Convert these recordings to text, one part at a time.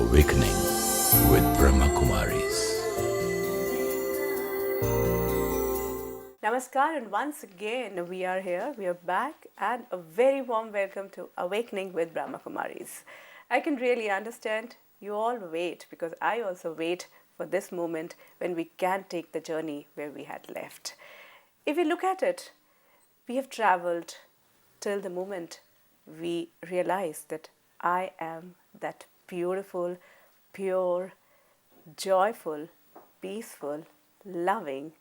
Awakening with Brahma Kumaris. Namaskar, and once again we are here, we are back, and a very warm welcome to Awakening with Brahma Kumaris. I can really understand you all wait, because I also wait for this moment when we can take the journey where we had left. If we look at it, we have traveled till the moment we realize that I am that beautiful, pure, joyful, peaceful, loving,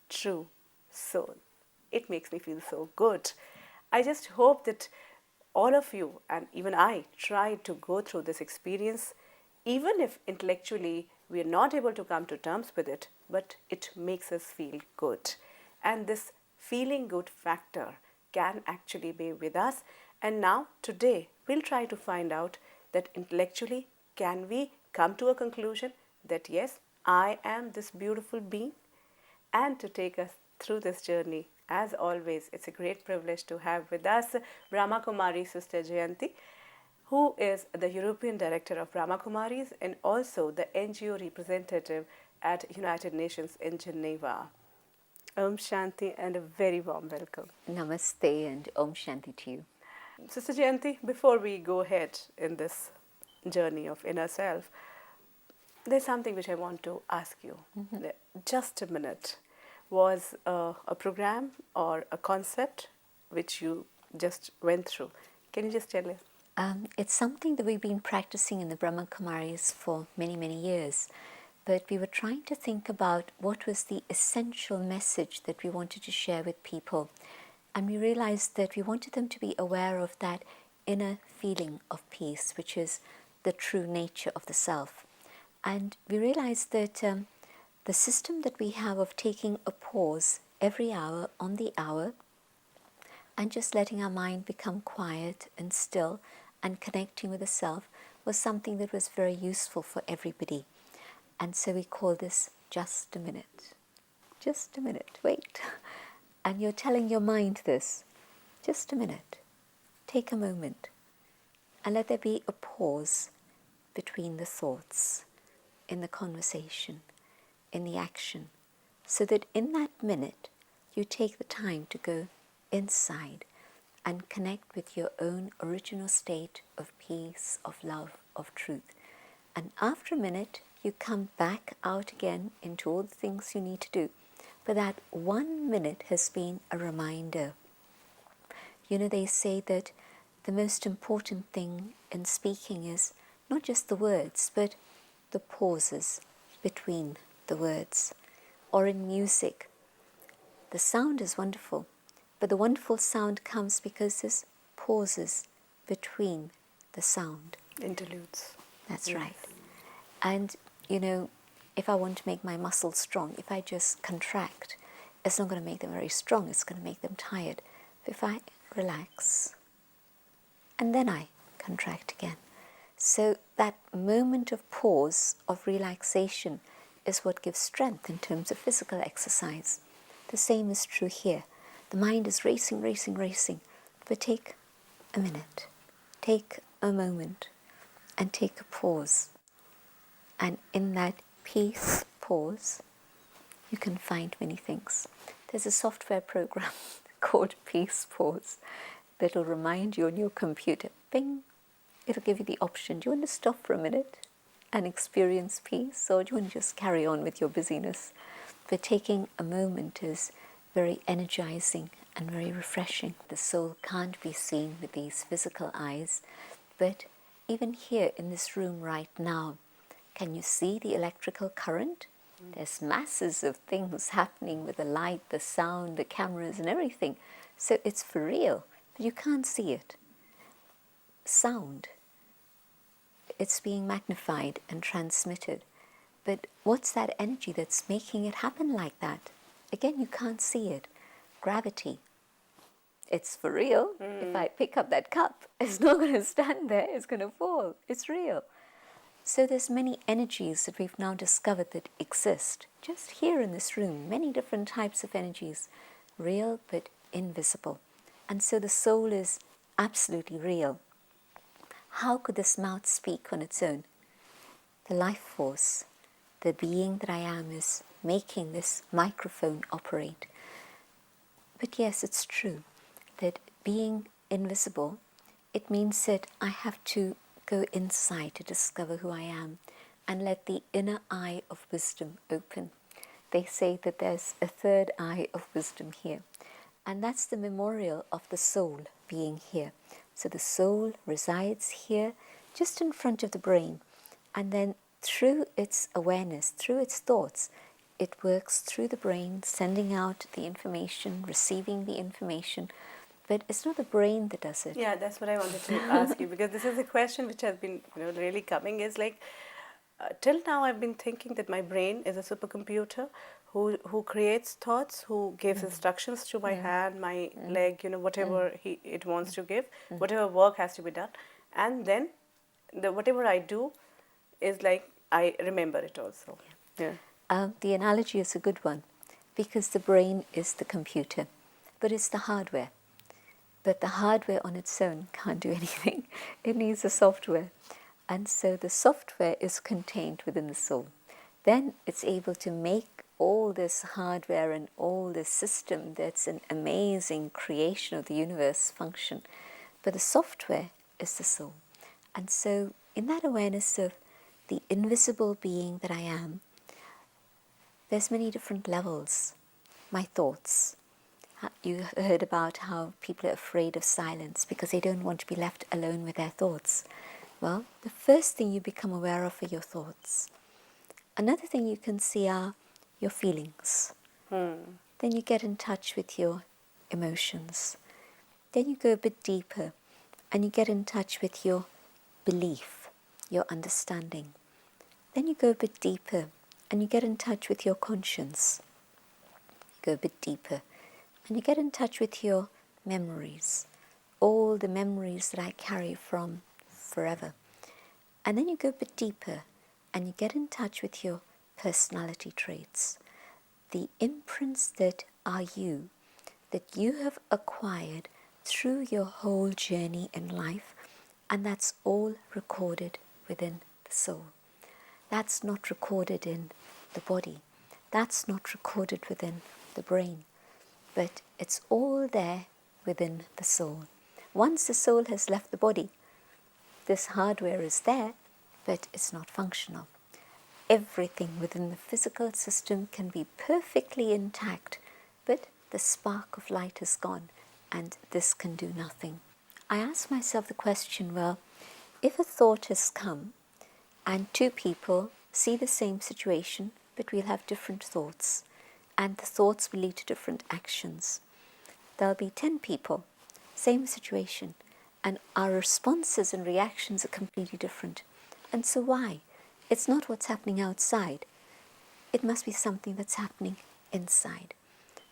true soul. It makes me feel so good. I just hope that all of you and even I try to go through this experience, even if intellectually we are not able to come to terms with it, but it makes us feel good. And this feeling good factor can actually be with us. And now, today, we'll try to find out that intellectually, can we come to a conclusion that yes, I am this beautiful being? And to take us through this journey, as always, it's a great privilege to have with us Brahma Kumari Sister Jayanti, who is the European Director of Brahma Kumaris and also the NGO representative at United Nations in Geneva. Om Shanti and a very warm welcome. Namaste and Om Shanti to you. Sister Jayanti, before we go ahead in this journey of inner self, there's something which I want to ask you. Just a minute. Was a program or a concept which you just went through? Can you just tell us? It's something that we've been practicing in the Brahma Kumaris for many, many years. But we were trying to think about what was the essential message that we wanted to share with people. And we realized that we wanted them to be aware of that inner feeling of peace, which is the true nature of the self. And we realized that the system that we have of taking a pause every hour on the hour and just letting our mind become quiet and still and connecting with the self was something that was very useful for everybody. And so we call this just a minute. Just a minute, wait. And you're telling your mind this, just a minute. Take a moment and let there be a pause between the thoughts, in the conversation, in the action, so that in that minute you take the time to go inside and connect with your own original state of peace, of love, of truth. And after a minute, you come back out again into all the things you need to do. But that 1 minute has been a reminder. You know, they say that the most important thing in speaking is not just the words, but the pauses between the words. Or in music, the sound is wonderful, but the wonderful sound comes because there's pauses between the sound. Interludes. That's Yes. right. And, you know, if I want to make my muscles strong, if I just contract, it's not going to make them very strong, it's going to make them tired. But if I relax, and then I contract again. So that moment of pause, of relaxation, is what gives strength in terms of physical exercise. The same is true here. The mind is racing, racing, racing. But take a minute, take a moment, and take a pause. And in that peace pause, you can find many things. There's a software program called Peace Pause that will remind you on your computer, bing, it'll give you the option. Do you want to stop for a minute and experience peace, or do you want to just carry on with your busyness? But taking a moment is very energizing and very refreshing. The soul can't be seen with these physical eyes, but even here in this room right now, can you see the electrical current? There's masses of things happening with the light, the sound, the cameras and everything. So it's for real, but you can't see it. Sound, it's being magnified and transmitted. But what's that energy that's making it happen like that? Again, you can't see it. Gravity, it's for real. If I pick up that cup, it's not going to stand there, it's going to fall. It's real. So there's many energies that we've now discovered that exist just here in this room, many different types of energies, real but invisible. And so the soul is absolutely real. How could this mouth speak on its own? the life force, the being that I am is making this microphone operate. But yes, it's true that being invisible, it means that I have to go inside to discover who I am and let the inner eye of wisdom open. They say that there's a third eye of wisdom here, and that's the memorial of the soul being here. So the soul resides here, just in front of the brain, and then through its awareness, through its thoughts, it works through the brain, sending out the information, receiving the information, but it's not the brain that does it. Yeah, that's what I wanted to ask you, because this is a question which has been really coming, is like, till now I've been thinking that my brain is a supercomputer who creates thoughts, who gives instructions to my hand, my leg, whatever it wants to give, whatever work has to be done, and then whatever I do is like I remember it also. Yeah. The analogy is a good one, because the brain is the computer, but it's the hardware. But the hardware on its own can't do anything. It needs a software. And so the software is contained within the soul. Then it's able to make all this hardware and all this system that's an amazing creation of the universe function. But the software is the soul. And so in that awareness of the invisible being that I am, there's many different levels. My thoughts. You heard about how people are afraid of silence because they don't want to be left alone with their thoughts. Well, the first thing you become aware of are your thoughts. Another thing you can see are your feelings. Then you get in touch with your emotions. Then you go a bit deeper and you get in touch with your belief, your understanding. Then you go a bit deeper and you get in touch with your conscience. You go a bit deeper and you get in touch with your memories, all the memories that I carry from forever. And then you go a bit deeper and you get in touch with your personality traits, the imprints that are you, that you have acquired through your whole journey in life, and that's all recorded within the soul. That's not recorded in the body. That's not recorded within the brain. But it's all there within the soul. Once the soul has left the body, this hardware is there, but it's not functional. Everything within the physical system can be perfectly intact, but the spark of light is gone, and this can do nothing. I ask myself the question, well, if a thought has come, and two people see the same situation, but we'll have different thoughts, and the thoughts will lead to different actions. There'll be 10 people, same situation, and our responses and reactions are completely different. And so why? It's not what's happening outside. It must be something that's happening inside.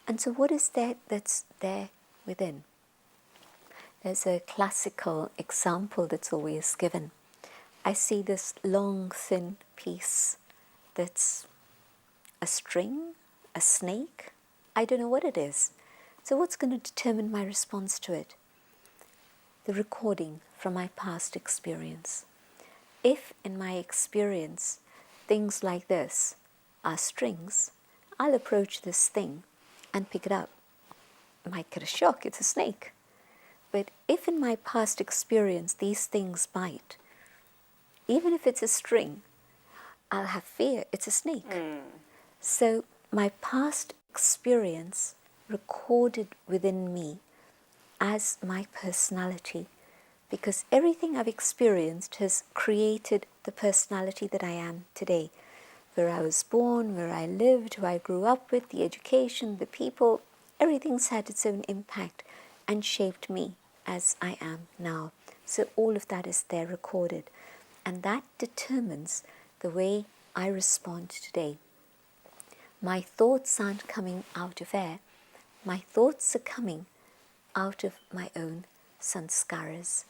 And so what is there that's there within? There's a classical example that's always given. I see this long, thin piece that's a string, a snake. I don't know what it is. So what's going to determine my response to it? The recording from my past experience. If in my experience things like this are strings, I'll approach this thing and pick it up. I might get a shock, it's a snake. But if in my past experience these things bite, even if it's a string, I'll have fear, it's a snake. So my past experience recorded within me as my personality, because everything I've experienced has created the personality that I am today. Where I was born, where I lived, who I grew up with, the education, the people, everything's had its own impact and shaped me as I am now. So all of that is there recorded. And that determines the way I respond today. My thoughts aren't coming out of air. My thoughts are coming out of my own sanskaras,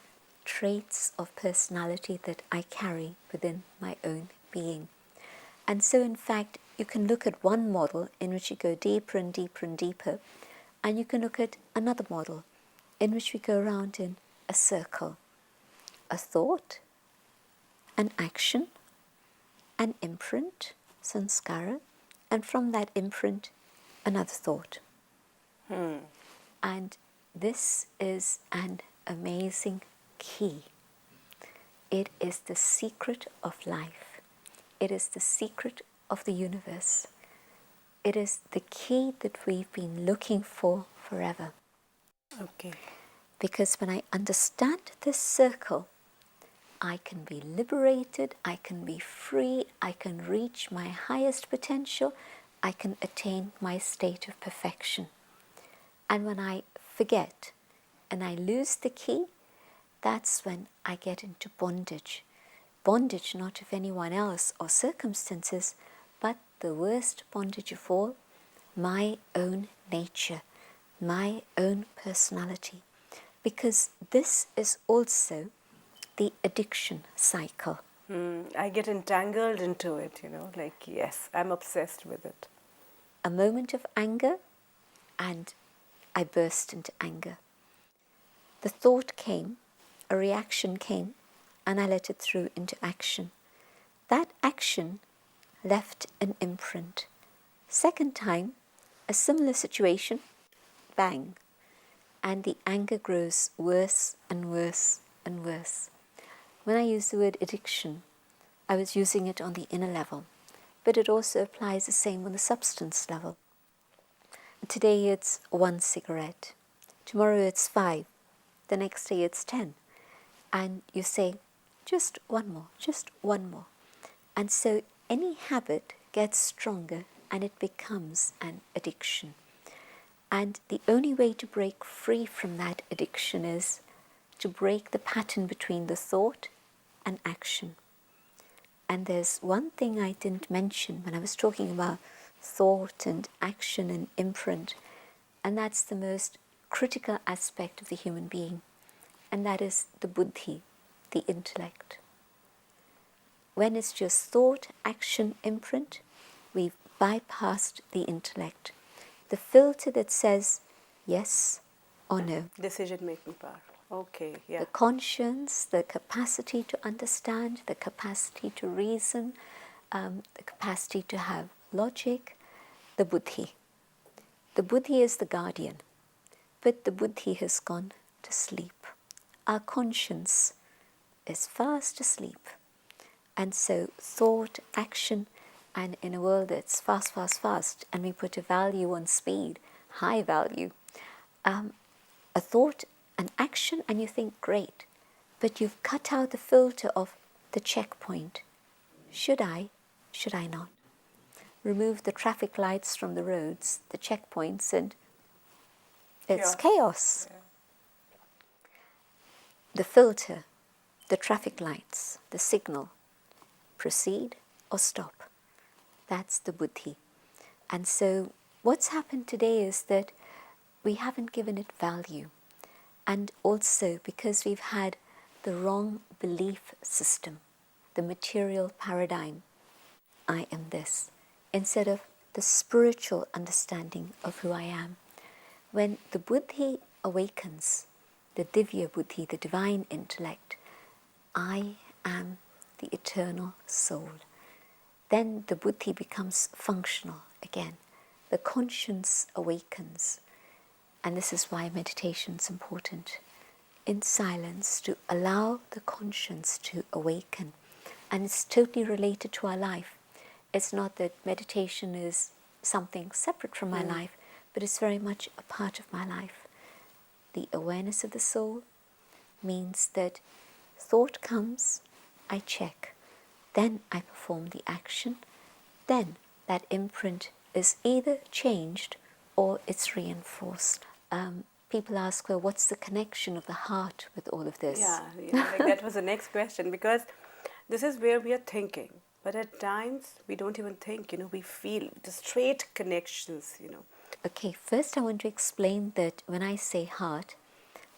traits of personality that I carry within my own being. And so in fact, you can look at one model in which you go deeper and deeper and deeper, and you can look at another model in which we go around in a circle. A thought, an action, an imprint, sanskara, and from that imprint, another thought. And this is an amazing key. It is the secret of life. It is the secret of the universe. It is the key that we've been looking for forever. Okay. Because when I understand this circle, I can be liberated, I can be free, I can reach my highest potential, I can attain my state of perfection. And when I forget and I lose the key, that's when I get into bondage. Bondage not of anyone else or circumstances, but the worst bondage of all, my own nature, my own personality. Because this is also the addiction cycle. I get entangled into it, like, yes, I'm obsessed with it. A moment of anger, and I burst into anger. The thought came, a reaction came, and I let it through into action. That action left an imprint. Second time, a similar situation, bang, and the anger grows worse and worse and worse. When I use the word addiction, I was using it on the inner level, but it also applies the same on the substance level. Today it's 1 cigarette, tomorrow it's 5, the next day it's 10, and you say, just one more, just one more. And so any habit gets stronger and it becomes an addiction. And the only way to break free from that addiction is to break the pattern between the thought and action. And there's one thing I didn't mention when I was talking about thought and action and imprint, and that's the most critical aspect of the human being, and that is the buddhi, the intellect. When it's just thought, action, imprint, we've bypassed the intellect, the filter that says yes or no. Decision-making power. Okay, yeah. The conscience, the capacity to understand, the capacity to reason, the capacity to have logic, the buddhi. The buddhi is the guardian, but the buddhi has gone to sleep. Our conscience is fast asleep. And so thought, action, and in a world that's fast, fast, fast, and we put a value on speed, high value, a thought, an action, and you think, great, but you've cut out the filter of the checkpoint. Should I not? Remove the traffic lights from the roads, the checkpoints, and it's chaos. Yeah. The filter, the traffic lights, the signal, proceed or stop. That's the buddhi. And so what's happened today is that we haven't given it value. And also because we've had the wrong belief system, the material paradigm, I am this, instead of the spiritual understanding of who I am. When the buddhi awakens, the divya buddhi, the divine intellect, I am the eternal soul. Then the buddhi becomes functional again. The conscience awakens. And this is why meditation is important. In silence, to allow the conscience to awaken. And it's totally related to our life. It's not that meditation is something separate from my life, but it's very much a part of my life. The awareness of the soul means that thought comes, I check. Then I perform the action. Then that imprint is either changed or it's reinforced. People ask, well, what's the connection of the heart with all of this? Yeah, like that was the next question, because this is where we are thinking. But at times, we don't even think, we feel the straight connections, Okay, first I want to explain that when I say heart,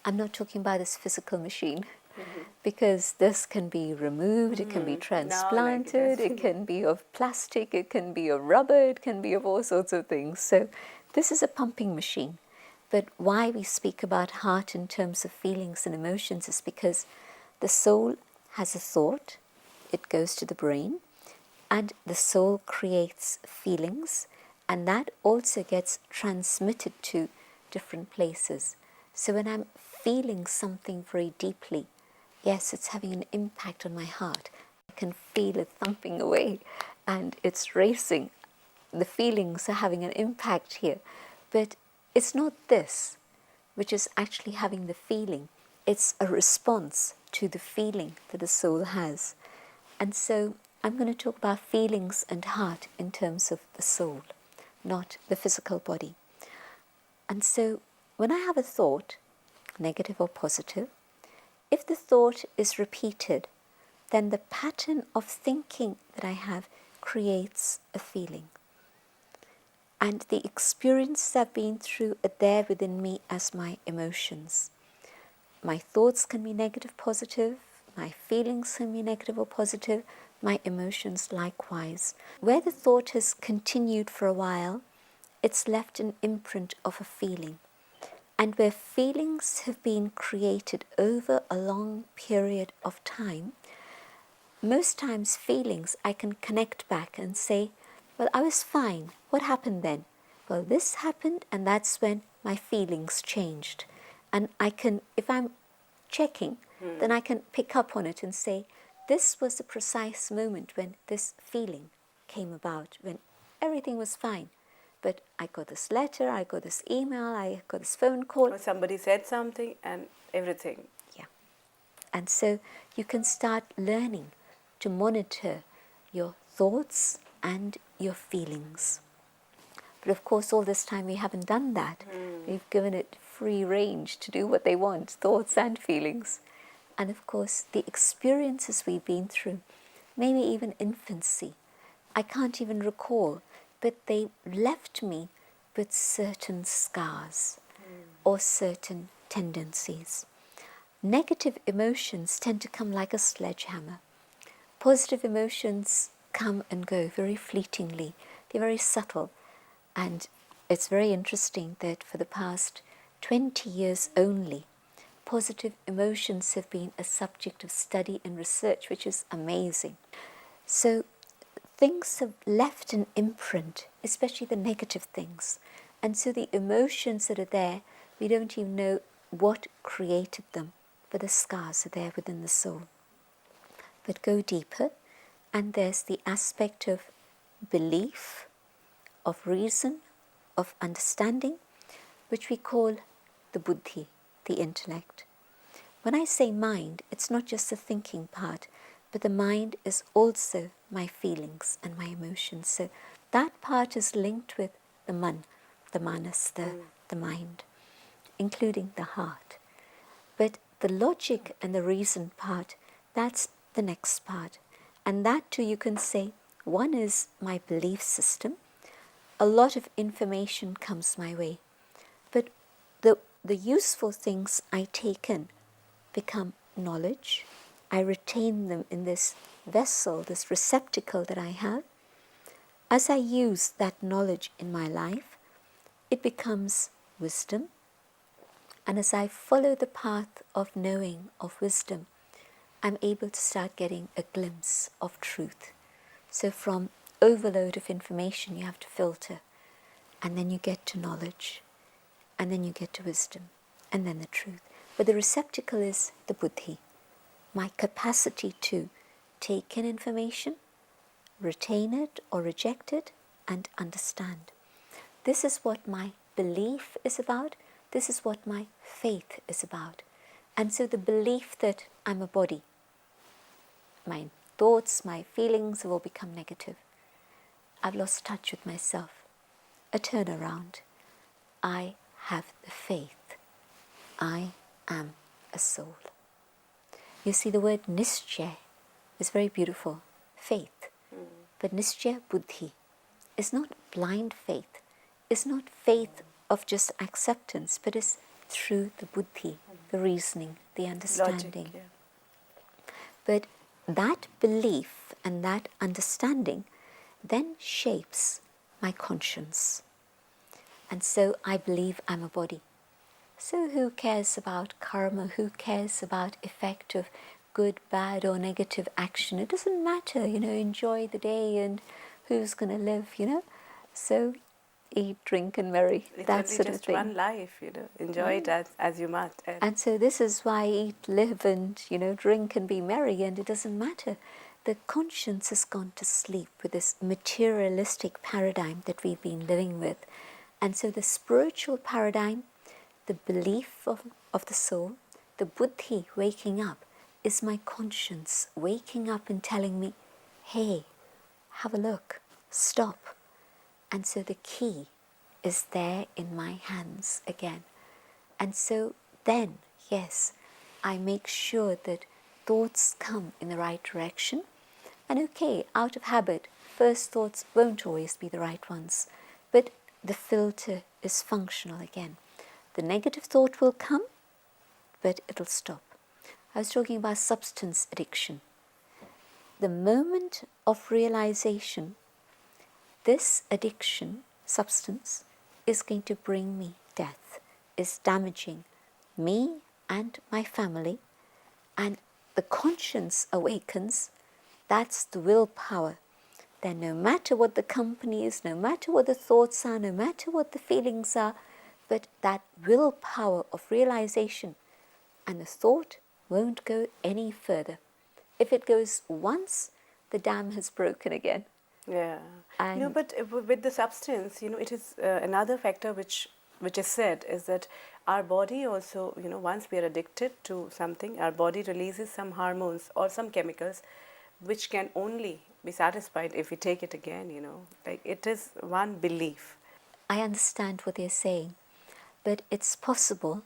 I'm not talking about this physical machine. Because this can be removed, it can be transplanted, it can be of plastic, it can be of rubber, it can be of all sorts of things. So this is a pumping machine. But why we speak about heart in terms of feelings and emotions is because the soul has a thought, it goes to the brain, And the soul creates feelings, and that also gets transmitted to different places. So when I'm feeling something very deeply, yes, it's having an impact on my heart. I can feel it thumping away and it's racing. The feelings are having an impact here. But it's not this which is actually having the feeling. It's a response to the feeling that the soul has. And so I'm going to talk about feelings and heart in terms of the soul, not the physical body. And so when I have a thought, negative or positive, if the thought is repeated, then the pattern of thinking that I have creates a feeling. And the experiences I've been through are there within me as my emotions. My thoughts can be negative, positive. My feelings can be negative or positive. My emotions likewise. Where the thought has continued for a while, it's left an imprint of a feeling. And where feelings have been created over a long period of time, most times feelings I can connect back and say, well, I was fine. What happened then? Well, this happened, and that's when my feelings changed. And I can, if I'm checking, then I can pick up on it and say, this was the precise moment when this feeling came about, when everything was fine. But I got this letter, I got this email, I got this phone call. Or somebody said something and everything. Yeah. And so you can start learning to monitor your thoughts and your feelings. But of course, all this time we haven't done that. We've given it free range to do what they want, thoughts and feelings. And of course, the experiences we've been through, maybe even infancy, I can't even recall, but they left me with certain scars or certain tendencies. Negative emotions tend to come like a sledgehammer. Positive emotions come and go very fleetingly. They're very subtle. And it's very interesting that for the past 20 years only, positive emotions have been a subject of study and research, which is amazing. So things have left an imprint, especially the negative things. And so the emotions that are there, we don't even know what created them, but the scars are there within the soul. But go deeper, and there's the aspect of belief, of reason, of understanding, which we call the buddhi, the intellect. When I say mind, it's not just the thinking part, but the mind is also my feelings and my emotions. So that part is linked with the manas, the mind, including the heart. But the logic and the reason part, that's the next part. And that too you can say, one is my belief system. A lot of information comes my way. But the useful things I take in become knowledge. I retain them in this vessel, this receptacle that I have. As I use that knowledge in my life, it becomes wisdom. And as I follow the path of knowing, of wisdom, I'm able to start getting a glimpse of truth. So from overload of information, you have to filter. And then you get to knowledge. And then you get to wisdom. And then the truth. But the receptacle is the buddhi. My capacity to take in information, retain it or reject it, and understand. This is what my belief is about. This is what my faith is about. And so the belief that I'm a body, my thoughts, my feelings have all become negative. I've lost touch with myself. A turnaround. I have the faith. I am a soul. You see, the word nischay is very beautiful. Faith. But nischay buddhi is not blind faith. It's not faith of just acceptance, but it's through the buddhi, the reasoning, the understanding. Logic, yeah. But that belief and that understanding then shapes my conscience. And so I believe I'm a body. So who cares about karma? Who cares about effect of good, bad, or negative action. It doesn't matter, enjoy the day and who's going to live, So eat, drink, and merry, It's that only sort of just thing. one life, enjoy it as you must. And so this is why eat, live, and drink and be merry, and it doesn't matter. The conscience has gone to sleep with this materialistic paradigm that we've been living with. And so the spiritual paradigm, the belief of the soul, the buddhi waking up, is my conscience waking up and telling me, hey, have a look, stop. And so the key is there in my hands again. And so then, yes, I make sure that thoughts come in the right direction. And okay, out of habit, first thoughts won't always be the right ones, but the filter is functional again. The negative thought will come, but it'll stop. I was talking about substance addiction. The moment of realization, this addiction, substance, is going to bring me death, is damaging me and my family, and the conscience awakens. That's the willpower. Then no matter what the company is, no matter what the thoughts are, no matter what the feelings are, but that willpower of realization, and the thought won't go any further. If it goes once, the dam has broken again. Yeah. And But with the substance, it is another factor which is said is that our body also, once we are addicted to something, our body releases some hormones or some chemicals which can only be satisfied if we take it again, Like it is one belief. I understand what they're saying, but it's possible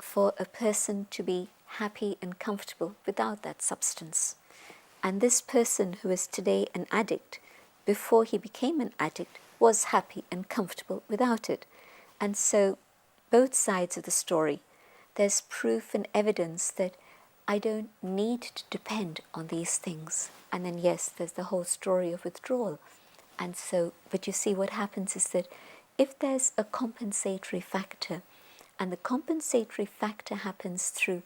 for a person to be happy and comfortable without that substance. And this person who is today an addict, before he became an addict, was happy and comfortable without it. And so, both sides of the story, there's proof and evidence that I don't need to depend on these things. And then, yes, there's the whole story of withdrawal. And so, but you see, what happens is that if there's a compensatory factor, and the compensatory factor happens through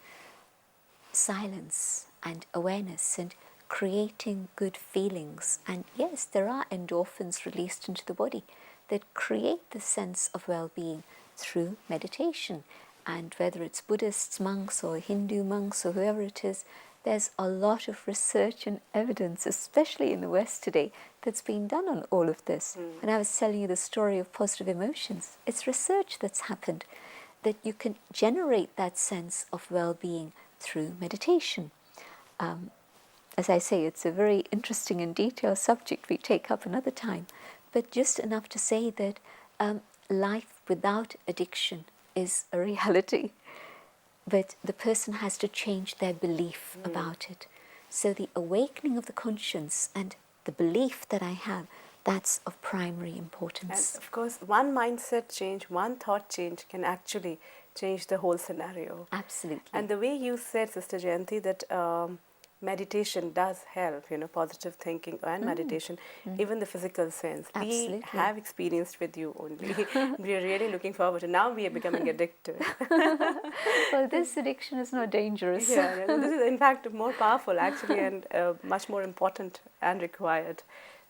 silence and awareness and creating good feelings. And yes, there are endorphins released into the body that create the sense of well-being through meditation. And whether it's Buddhists, monks, or Hindu monks, or whoever it is, there's a lot of research and evidence, especially in the West today, that's been done on all of this. When I was telling you the story of positive emotions, it's research that's happened, that you can generate that sense of well-being through meditation. As I say, it's a very interesting and detailed subject we take up another time, but just enough to say that life without addiction is a reality, but the person has to change their belief about it. So the awakening of the conscience and the belief that I have, that's of primary importance. And of course, one mindset change, one thought change can actually change the whole scenario. Absolutely. And the way you said, Sister Jayanti, that meditation does help, positive thinking and meditation, even the physical sense. Absolutely. We have experienced with you only. We are really looking forward to. Now we are becoming addicted. Well, this addiction is not dangerous. Yeah, this is in fact more powerful actually, and much more important and required.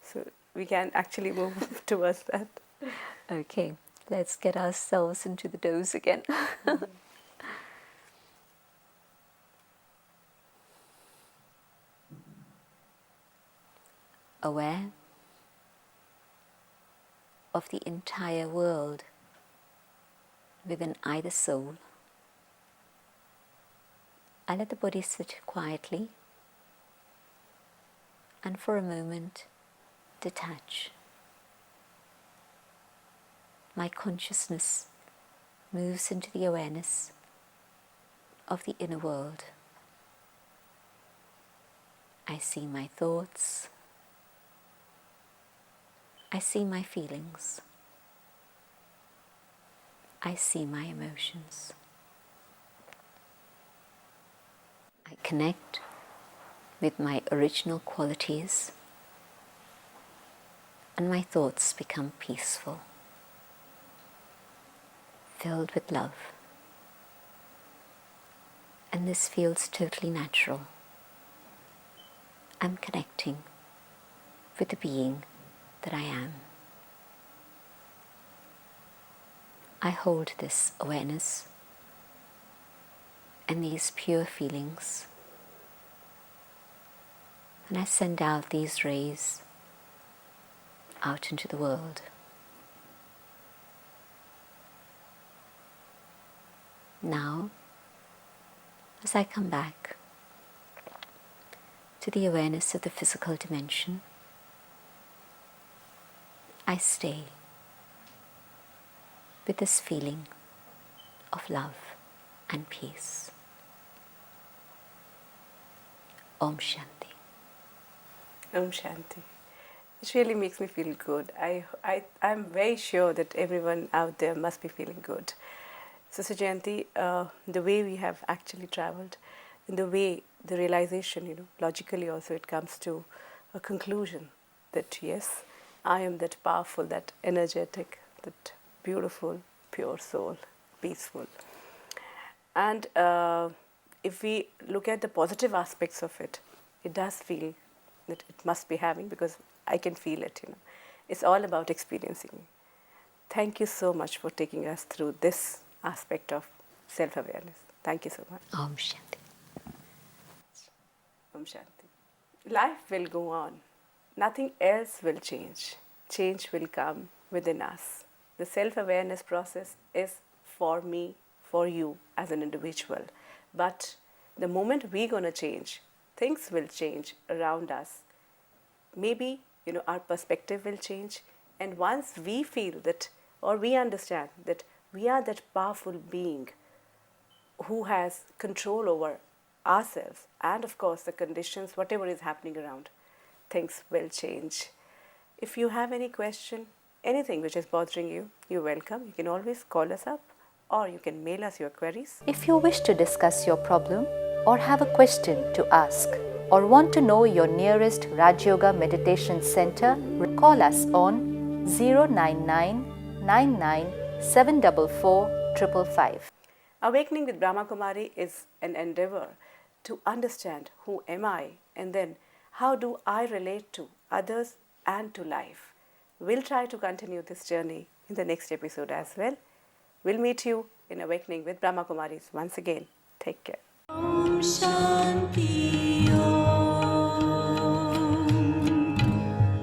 So we can actually move towards that. Okay, let's get ourselves into the doze again. Aware of the entire world within either soul. I let the body sit quietly and for a moment detach. My consciousness moves into the awareness of the inner world. I see my thoughts. I see my feelings. I see my emotions. I connect with my original qualities, and my thoughts become peaceful, filled with love. And this feels totally natural. I'm connecting with the being that I am. I hold this awareness and these pure feelings, and I send out these rays out into the world. Now, as I come back to the awareness of the physical dimension, I stay with this feeling of love and peace. Om Shanti. Om Shanti. It really makes me feel good. I'm very sure that everyone out there must be feeling good. So Jayanti, the way we have actually traveled, in the way the realization, logically also it comes to a conclusion that yes, I am that powerful, that energetic, that beautiful, pure soul, peaceful. And if we look at the positive aspects of it, it does feel that it must be having, because I can feel it, It's all about experiencing. Thank you so much for taking us through this aspect of self-awareness. Thank you so much. Om Shanti. Om Shanti. Life will go on. Nothing else will change. Change will come within us. The self-awareness process is for me, for you as an individual. But the moment we're going to change, things will change around us. Maybe, our perspective will change. And once we feel that, or we understand that we are that powerful being who has control over ourselves and of course the conditions, whatever is happening around, things will change. If you have any question, anything which is bothering you, you're welcome. You can always call us up or you can mail us your queries. If you wish to discuss your problem or have a question to ask or want to know your nearest Rajyoga Meditation Center, call us on 099 99 744 555. Awakening with Brahma Kumari is an endeavor to understand who am I and then how do I relate to others and to life. We'll try to continue this journey in the next episode as well. We'll meet you in Awakening with Brahma Kumaris once again. Take care. Om Shanti Om.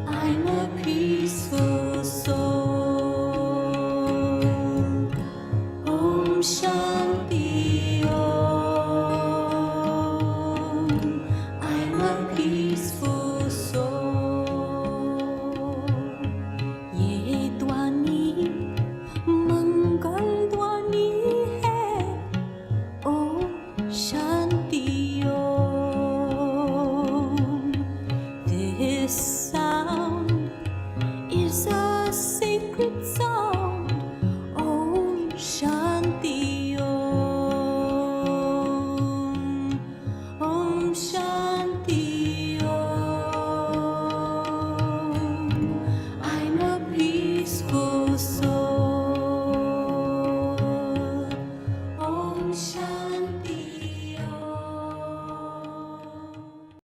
I'm a peaceful soul. Om Shanti Om. I'm a peaceful soul. Ye Dwani Mangal Dwani hai. Om Shanti Om. This sound is a sacred sound. Om Shanti.